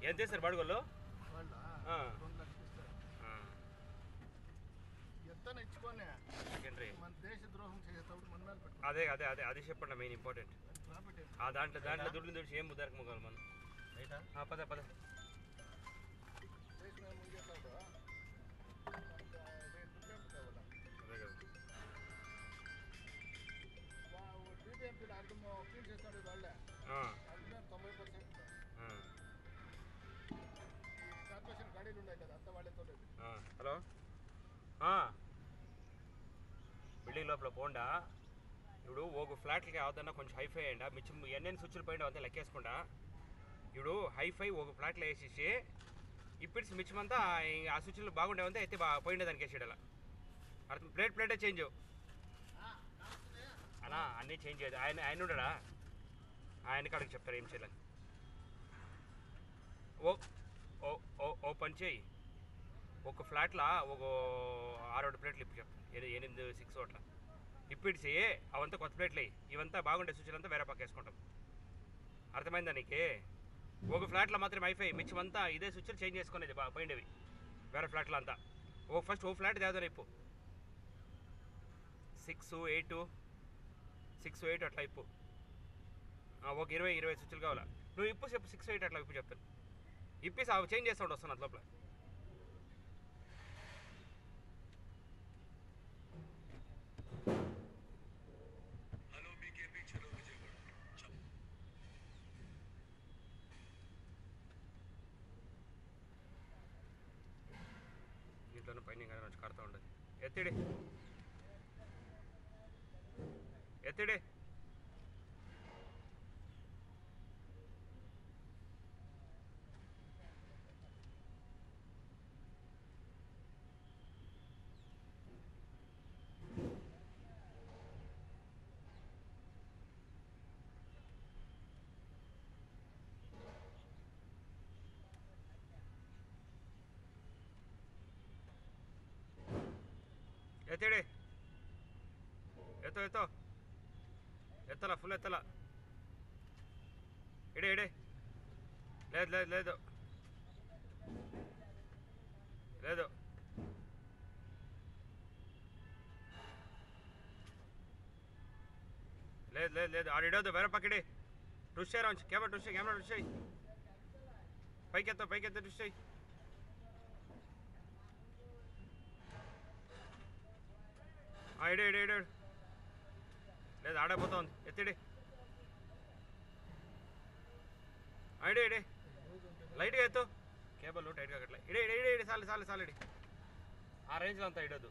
ఎంత చేస్తారు బాడుగోళ్ళు? అదే అదే అదే అది చెప్పండి మెయిన్ ఇంపార్టెంట్. దాంట్లో దాంట్లో దుడ్లు దుడిచి ఏం ముద్దరకు మొగాలి మనం. పద పద. అదే కదా. హలో, బిల్డింగ్ లోపల పోండా. ఇప్పుడు ఒక ఫ్లాట్లకి అవద్దన్నా కొంచెం హైఫై అయ్యండి. మిచ్చం ఎన్నెన్ని స్విచ్లు పోయిండా అంతా లెక్కేసుకుంటా. ఇప్పుడు హైఫై ఒక ఫ్లాట్లో వేసేసి ఇప్పిడ్స్ మిచ్చమంతా ఆ స్విచ్లు బాగుండేవంతా అయితే పోయిండే దానికి వేసాడు. అలా అర్థం. ప్లేటే చేంజ్ అలా అన్నీ చేంజ్ అయ్యేది. ఆయన ఉండడా? ఆయనకి అడిగి చెప్తారు ఏం చేయాలని. ఓ పని చేయి, ఒక ఫ్లాట్లో ఒక 6 ప్లేట్లు ఇప్పి చెప్తాను. 8 6 అట్లా ఇప్పిడిసి అవంతా కొత్త ప్లేట్లు అయ్యి ఇవంతా బాగుండే స్విచ్లు అంతా వేరే పక్క వేసుకుంటాం. అర్థమైందా నీకు? ఒక ఫ్లాట్లో మాత్రం హైఫై మిచ్చమంతా ఇదే స్విచ్లు చేంజ్ చేసుకునేది పోయిండేవి వేరే ఫ్లాట్లో అంతా. ఫస్ట్ ఓ ఫ్లాట్ తేదో ఇప్పు 6 8 అట్లా ఇప్పు. ఒక 20 స్విచ్లు కావాలా? నువ్వు ఇప్పు చెప్పు. 6 8 అట్లా ఇప్పు చెప్తాను. ఇప్పేసి అవి చేంజ్ చేస్తూ వస్తాను అది లోపల. ఇంట్లోనే పైన కదా నుంచి కడతా ఉండదు. ఎత్తిడే ఎత్తలా ఫుల్ ఎత్తలా. ఇడే లేదు లేదు లేదు లేదు లేదు లేదు లేదు ఆడిడోదు వేరే పక్కడే. ట్విస్ట్ చేయరా కెమెరా ట్విస్ట్ చేయి. పైకెత్తా ట్విస్ట్ చేయి. ఇడే లేదు ఆడైపోతా ఉంది. ఎత్తిడే ఇడే లైట్గా ఎత్తు. కేబుల్ టైట్గా కట్టలే. ఇడే సాలి ఆ రేంజ్లో అంతా ఇడొద్దు.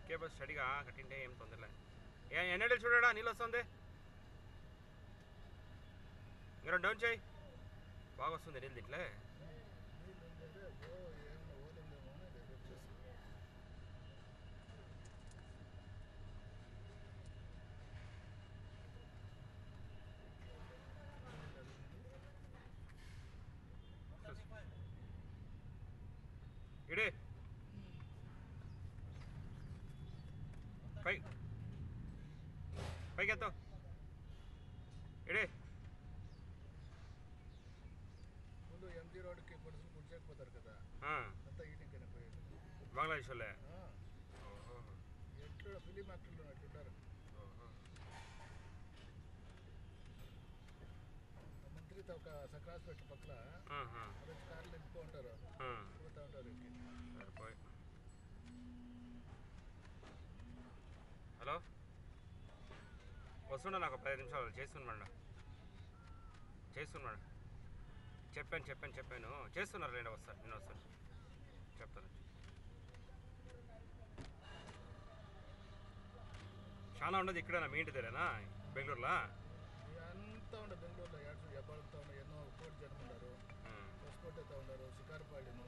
కేబుల్ స్టడీగా కట్టింటే ఏం తొందరలే. ఎన్నెళ్ళు చూడడా నీళ్ళు వస్తుంది. ఇంకా డౌన్ చేయి. బాగా వస్తుంది నీళ్ళు దీంట్లో. ఇడే పైకెత్తో. ఇడే ముందు ఎంజీ రోడ్కి గుడిసేకపోతారు కదా, అంతా ఈటింగ్ అయిపోయాడు బంగ్లాదేశ్ వాళ్ళే. ఎట్లా ఫిలిం యాక్టర్లు అట్లుంటారు. మంత్రితో ఒక సక్రాస్ పెట్టి పక్కన కార్లు నింపుతూ ఉంటారు, పోతూ ఉంటారు. హలో, వస్తున్నా నాకు 10 నిమిషాలు చేస్తున్నాడు. చెప్పాను చేస్తున్నారు. నేను వస్తాను చెప్తాను. చాలా ఉండదు ఇక్కడ మీ ఇంటి దగ్గరేనా బెంగళూరులో? అంతా ఉండదు బెంగళూరులో. ఎబ్బడుతూ ఉండదు. ఎన్నో కోటి జనం ఉన్నారు. హొస్కోటతో ఉన్నారు, శికారపాళెము,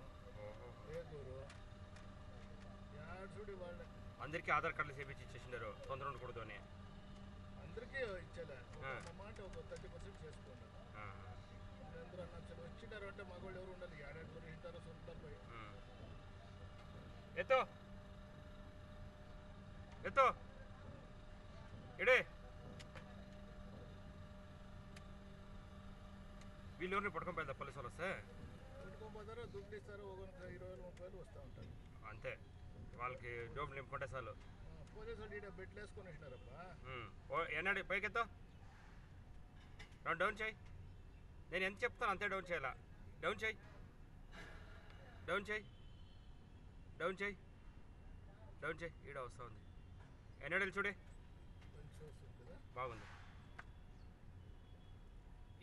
ఏగూరు, చూడు వాళ్ళు అందరికీ ఆధార్ కార్డులు చేపించి ఇచ్చేసినారు. తొందర ఉండకూడదు అని అందరికీ ఇచ్చేలే. మాట ఒక 30% చేసుకోండి. అందరూ అన్న వచ్చినారు అంటే మగవాళ్ళు ఎవరు ఉండాలి. ఏడాది ఇంటారో సొంత పోయి ఎత్తో ఇడే వీళ్ళెవరిని పట్టుకొని పోయిందా పోలీసు వాళ్ళు వస్తే పెట్టుకోపోతారో దుడ్లు ఇస్తారు, ఒక 20,000 30,000 వస్తూ ఉంటారు అంతే. వాళ్ళకి జోబులు నింపుకుంటే చాలు. పోలీసు వాళ్ళు ఇక్కడ బెట్లు వేసుకొని వచ్చినారప్పా. ఎన్నాడు పైకెత్తో డౌన్ చేయి. నేను ఎంత చెప్తాను అంతే డౌన్ చేయాలా. డౌన్ చేయి, డౌన్ చేయి, డౌన్ చేయి, డౌన్ చేయి. ఈడ వస్తూ ఉంది. ఎన్నాడు చూడే బాగుంది.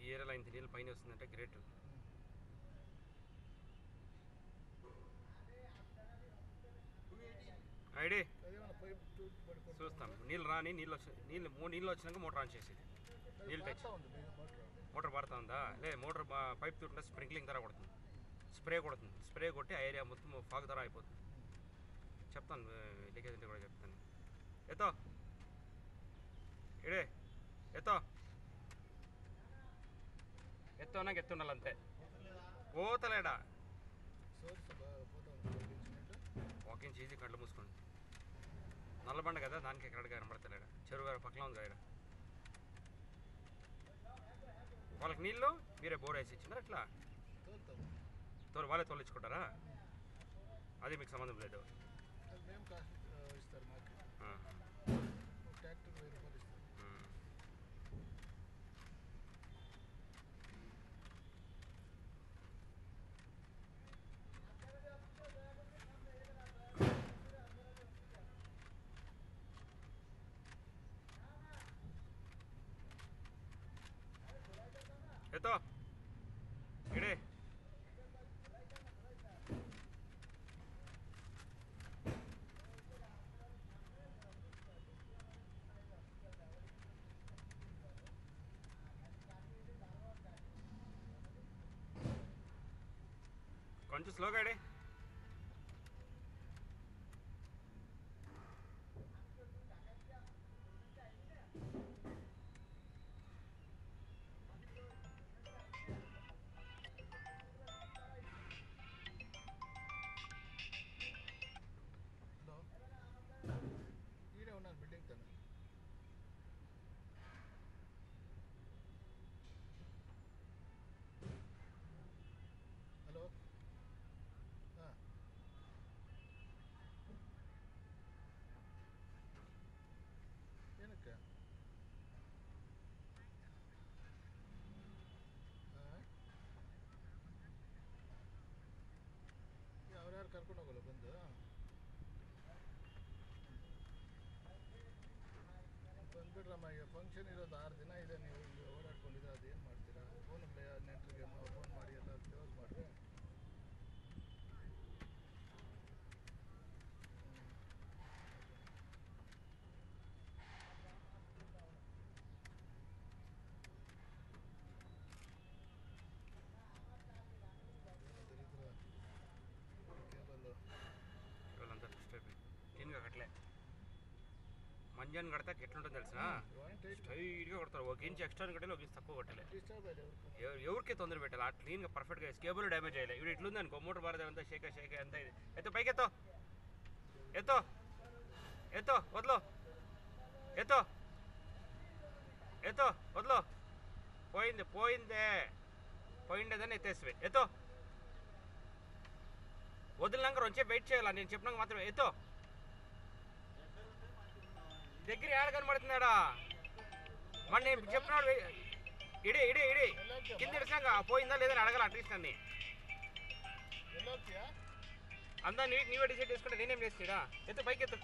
ఈ ఏరియాలో ఇంత నీళ్ళు పైన వస్తుందంటే గ్రేట్. ఐడి చూస్తాం. నీళ్ళు రాని నీళ్ళు వచ్చి నీళ్ళు వచ్చినాక మోటార్ ఆన్ చేసేది. నీళ్ళు తెచ్చి మోటార్ పడుతూ ఉందా లే, మోటార్ పైప్ తుంటే స్ప్రింక్లింగ్ ధర కొడుతుంది, స్ప్రే కొడుతుంది. స్ప్రే కొట్టి ఆ ఏరియా మొత్తం ఫాగ్ ధర అయిపోతుంది. చెప్తాను లీకేజ్ అంటే కూడా చెప్తాను. ఎత్తో ఇడే ఎత్తో ఎత్తోనాక ఎత్తుండాలి అంతే. పోతలేడా వాకింగ్ చేసి కళ్ళు మూసుకోండి. నల్లబండ కదా, దానికి ఎక్కడికి కనబడతలేడా. చెరువు గారు పక్కన ఉంది కదా. వాళ్ళకి నీళ్ళు మీరే బోర్ వేసి ఇచ్చినారు ఎట్లా వాళ్ళే తోలించుకుంటారా? అది మీకు సంబంధం లేదు. ఎత్తో ఇడే కొంచెం స్లోగా ఇడే. ಕರ್ಕೊಂಡು ಹೋಗಲ್ಲ ಬಂದು ಬಂದ್ಬಿಡ್ರಮ್ಮ. ಈಗ ಫಂಕ್ಷನ್ ಇರೋದು 6 ದಿನ ಇದೆ, ನೀವು ಇಲ್ಲಿ ಓಡಾಡ್ಕೊಂಡಿದ್ರೆ ಅದೇನು ಮಾಡ್ತೀರಾ? ಫೋನ್ ನೆಂಟರಿಗೆ ಫೋನ್ ಮಾಡಿ ಎಲ್ಲ ಕ್ಲೋಸ್ ಮಾಡಿರಿ. మంజాన్ కడతాకి ఎట్లుంటుంది తెలుసా? స్ట్రైట్గా కొడతారు. 1 ఇంచ్ ఎక్స్ట్రా కట్టాలి, 1 ఇంచ్ తక్కువ కొట్టాలి. ఎవరికి తొందర పెట్టాలి. ఆ క్లీన్గా పర్ఫెక్ట్గా కేబుల్ డ్యామేజ్ అయ్యాలి. ఇప్పుడు ఇట్లుంది అనుకో, మోటార్ బారది అంతా షేక్ అంతా ఇది. ఎత్తో పైకి ఎత్తో ఎత్తో ఎత్తో వదలో ఎత్తో ఎత్తో వదలో. పోయిందేదని ఎత్తేసివే. ఎత్తో వదిలినాక రొంచే వెయిట్ చేయాలా, నేను చెప్పినాక మాత్రమే. ఎత్తో దగ్గర ఏడ కనబడుతున్నాడా? మరి నేను చెప్పినాడు ఇడి కింద ఇడిచినాక పోయిందా లేదని అడగాలి అట్లీస్ట్ అన్ని. అందా నీవే డిసైడ్ చేసుకుంటే నేనేం చేస్తాడా? ఎత్తు పైకి ఎత్తు.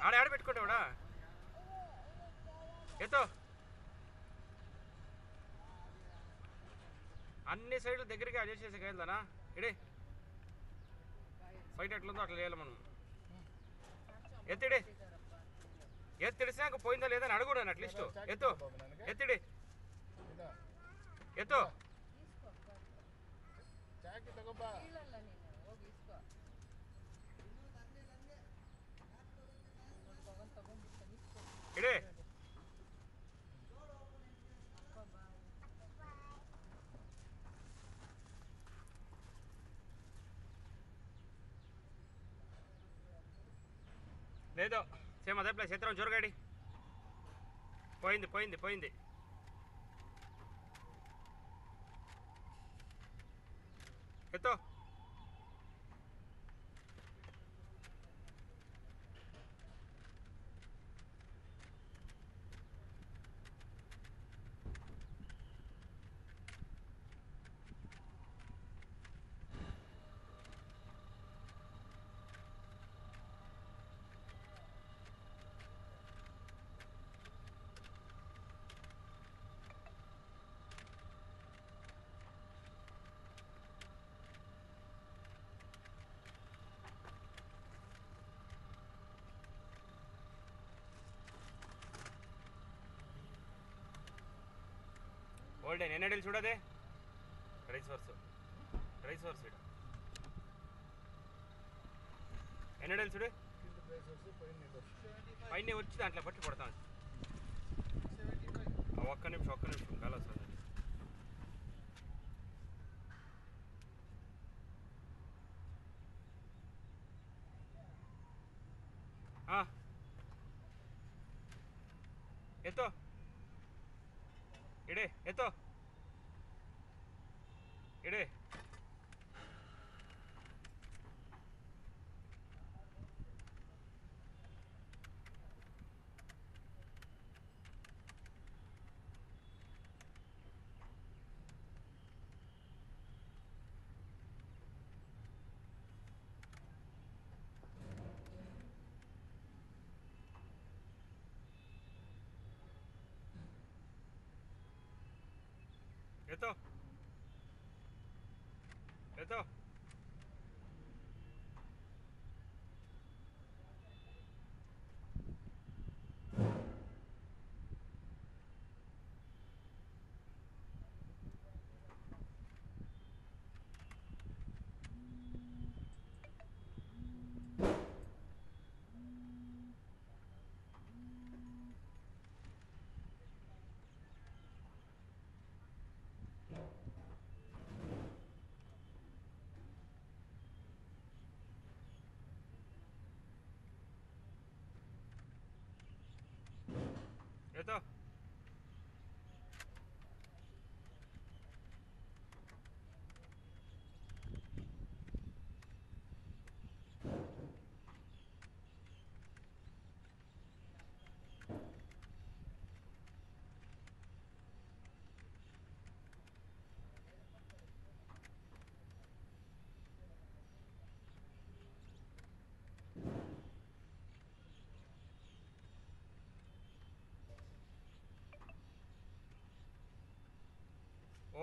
ఆడ పెట్టుకుంటావాడా? ఎత్తు. అన్ని సైడ్లు దగ్గరికి అడ్జస్ట్ చేసే వెళ్దానా? ఇడే బయట ఎట్లుందో అట్లా చేయాలి మనం. ఎత్తిడిసినాక పోయిందా లేదని అడుగున్నాను అట్లీస్ట్. ఎత్తిడి ఎత్తు. ఇడే లేదో సేమ్ అదే ప్లేస్. ఎత్తరం జోరుగాడి. పోయింది ಎತ್ತೋ. ఓల్డెన్ ఎన్ని అడుగులు చూడదే. రైస్ వర్స్ ఇడ ఎన్ని అడుగులు చూడు. కింద ప్రైస్ వస్తే పైన వస్తుంది. పైన వచ్చి దాంట్లో బట్టి కొడతాను. ఒక్క నిమిషం కాల వస్తుంది. ఎత్తో ఇడే ఎత్తో ఇడే. ఎత్తో ఎత్తో. ఎత్తో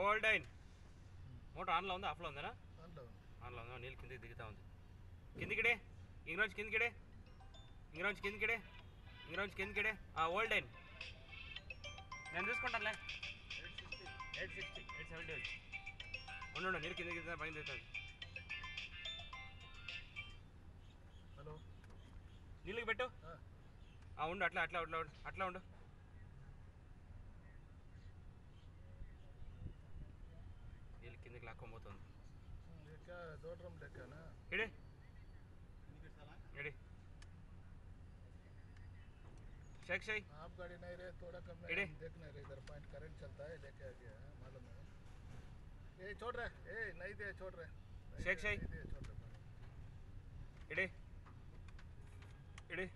ఓల్డెన్. మోటార్ ఆన్లో ఉందా ఆఫ్లో ఉందా? దాంట్లో ఆన్లో ఉందా. నీళ్ళు కిందికి దిగుతా ఉంది. కిందికిడే ఇంగ్రోంచి కిందికిడే ఓల్డెన్ నేను చూసుకుంటానులే. 860 870 వచ్చి ఉండు. నీళ్ళు కిందికి దిగుతా పైన దిగుతుంది. హలో నీళ్ళకి పెట్టు. ఉండు అట్లా ఉండు. నీళ్ళు కిందికి లాక్కోబోతుంది. దూరం లెక్కనా ఇడే शेक शाही आप गाड़ी नहीं रहे थोड़ा कम इधे। देख नहीं रहे इधर पॉइंट करंट चलता है लेके आ गया मालूम है। ये छोड़ रहे नहीं दे छोड़ रहे शेख शाही नहीं दे छोड़ रहे इडे इडे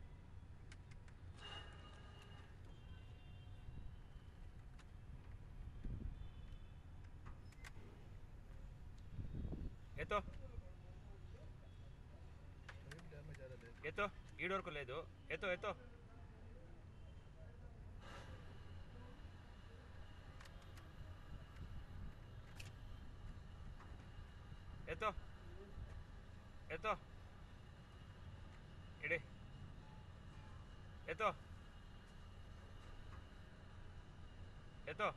ఎత్తో డ్యామేజ్ అవ్వలేదు ఎత్తో ఈడ వరకు లేదు. ఎత్తో ఎత్తో ఎత్తో ఎత్తో ఇడే ఎత్తో ఎత్తో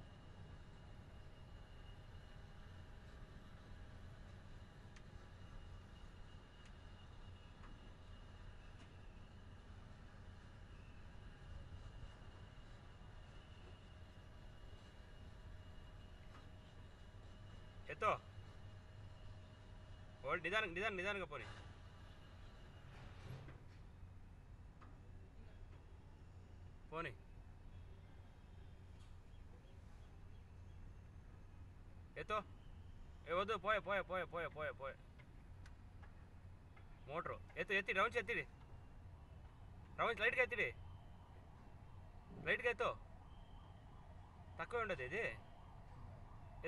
ఎత్తో ఓల్డ్ నిదానంగా పోనీ. ఎత్తో ఏ వద్దు పోయే పోయే పోయే పోయే పోయే పోయే మోటరు ఎత్తి రౌండ్స్ ఎత్తిడి రౌండ్స్ లైట్గా ఎత్తిడి లైట్గా ఎత్తు తక్కువ ఉండదు ఇది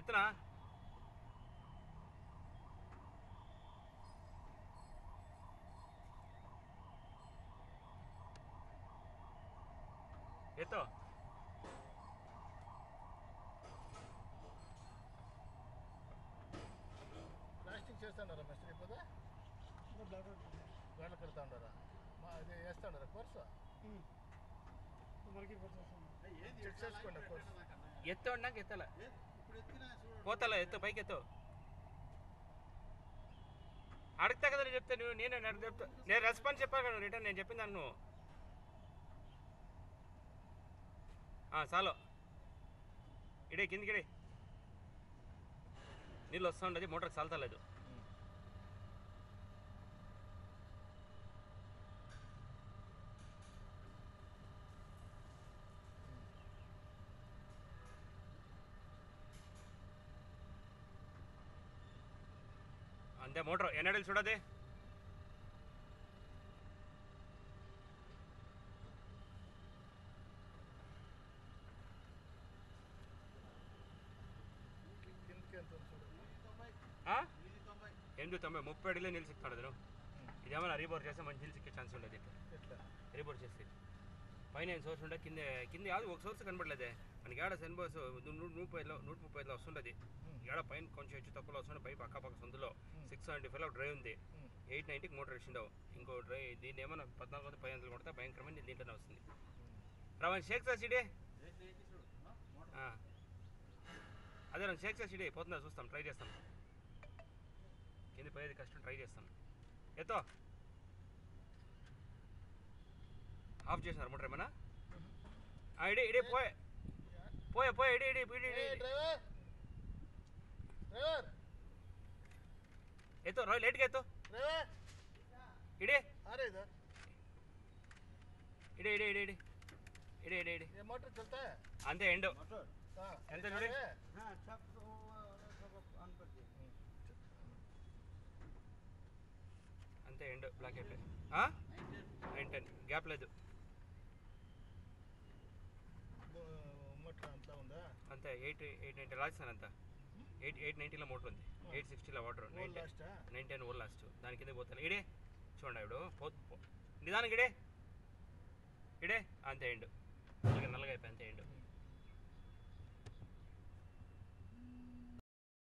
ఎత్తునా ఎత్తో ప్లాస్టిక్ చేస్తాడారా మిస్త్రీ పోతే గంటలు కడతా ఉండారా ఇది వేస్తాడారా కోర్సు చెక్ చేసుకోండి కోర్సు ఎత్తు అన్నాక ఎత్తల పోతల ఎత్తు పైకి ఎత్తు అడుగుతా కదా నేను చెప్తా నువ్వు నేను చెప్తా నేను రెస్పాన్స్ చెప్పాను కదా రిటర్న్ నేను చెప్పిన దాన్ని నువ్వు చాలు ఇడే కిందికి ఇడే నీళ్ళు వస్తూ ఉండదు మోటార్కి చాలతలేదు అంతే మోటార్ ఎన్నడలు చూడదే కిందకి ఎంత ఉంది చూడు 890 30 అడిలో నీళ్ళు సిక్తాడు నువ్వు ఇదేమన్నా రీబోర్ చేస్తే మంచి నీళ్ళు సిక్కే ఛాన్స్ ఉండదు ఎట్లా రీబోర్ చేస్తే పైన ఏం సోర్స్ ఉండే కింద కింద యాదు ఒక సోర్స్ కనపడలేదే మనకి ఏడ సెన్బోస్ 135లో వస్తుండదు ఏడ పైన కొంచెం హెచ్చు తక్కువలో వస్తుండే పైపు అక్కపక్క సందులో 675లో డ్రైవ్ ఉంది 890కి మోటార్ వేసిండవు ఇంకో డ్రైవ్ దీన్ని ఏమన్నా 14 1500 కొడితే భయంకరమైన దీంట్లోనే వస్తుంది రవన్ షేక్ సార్ సిడే అదే రన్ షేక్ సార్ సిడే పోతుందా చూస్తాం ట్రై చేస్తాం కింద పోయేది కష్టం ట్రై చేస్తాం ఎత్తో ఆఫ్ చేసినారు మోటార్ ఏమన్నా ఇడే ఇడే పోయే పోయే పోయే ఇడే ఇడే ఇడే డ్రైవర్ డ్రైవర్ ఎత్తో లేట్గా ఎత్తో డ్రైవర్ ఇడే अरे इधर ఇడే ఇడే ఇడే ఇడే ఇడే ఇడే ఇడే ये मोटर चलता है అంతే ఎండు हाँ ఎంత చూడే हाँ सब ऑन कर दिए అంతే ఎండు బ్లాక్ అయిపోయి 910 గ్యాప్ లేదు మోటర్ అంతా ఉందా అంతే 890 రాజస్థాన్ అంతా 890లో మోటర్ ఉంది 860లో వాటర్ 910 ఓల్ లాస్ట్ దాని కింద పోతాను ఇడే చూడండి ఇప్పుడు నిదానికి ఇడే ఇడే అంతే ఎండు నల్లగా అయిపోయి అంతే ఎండు